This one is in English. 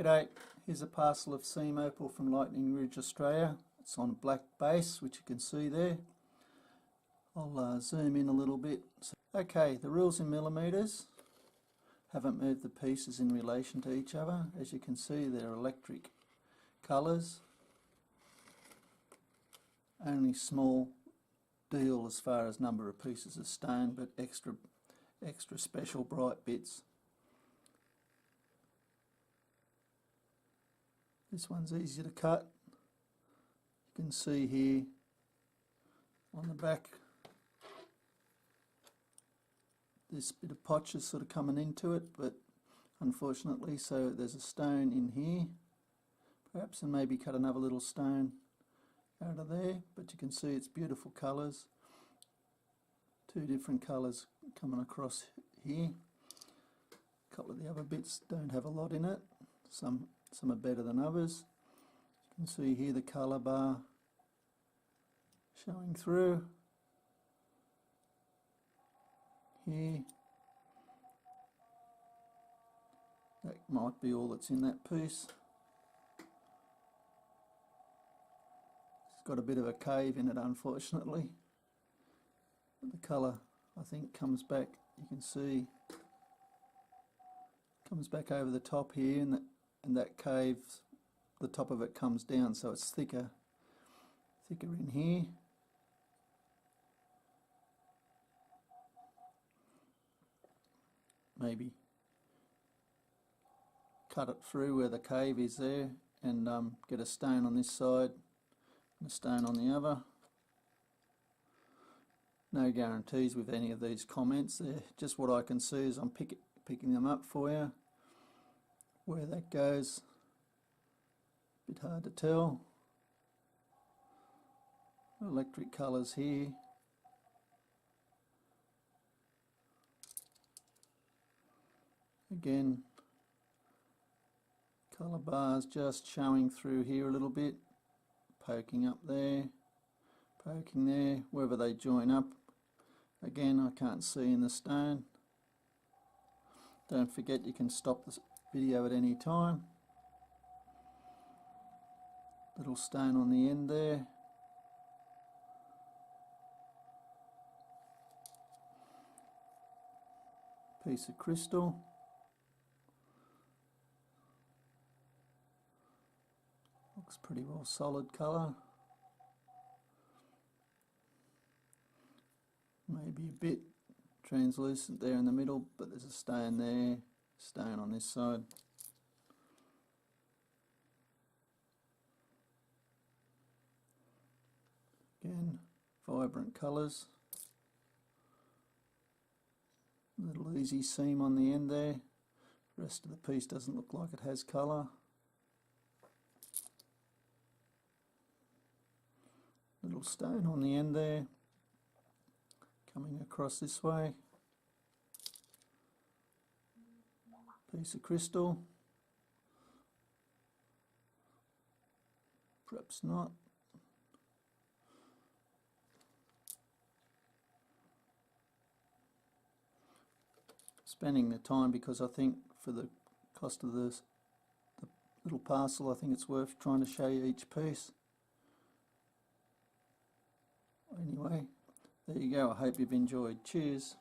G'day, here's a parcel of seam opal from Lightning Ridge, Australia. It's on a black base, which you can see there. I'll zoom in a little bit. Okay, the rules in millimetres. Haven't moved the pieces in relation to each other. As you can see, they're electric colours. Only small deal as far as number of pieces of stone, but extra special bright bits. This one's easy to cut. You can see here on the back this bit of potch is sort of coming into it, but unfortunately, so there's a stone in here perhaps, and maybe cut another little stone out of there, but you can see it's beautiful colours. Two different colours coming across here. A couple of the other bits don't have a lot in it. Some are better than others. You can see here the colour bar showing through. Here, that might be all that's in that piece. It's got a bit of a cave in it, unfortunately, but the colour I think comes back, you can see, comes back over the top here, and that cave, the top of it comes down, so it's thicker in here. Maybe cut it through where the cave is there, and get a stone on this side and a stone on the other. No guarantees with any of these comments. They're just what I can see as I'm picking them up for you. Where that goes, a bit hard to tell. Electric colours here. Again, colour bars just showing through here a little bit, poking up there, poking there. Wherever they join up, again, I can't see in the stone. Don't forget, you can stop the video at any time. Little stone on the end there. Piece of crystal. Looks pretty well solid colour. Maybe a bit translucent there in the middle, but there's a stone there, stone on this side. Again, vibrant colours. Little easy seam on the end there. The rest of the piece doesn't look like it has colour. Little stone on the end there, coming across this way. Piece of crystal. Perhaps not. Spending the time because I think for the cost of the little parcel, I think it's worth trying to show you each piece. Anyway, there you go. I hope you've enjoyed. Cheers.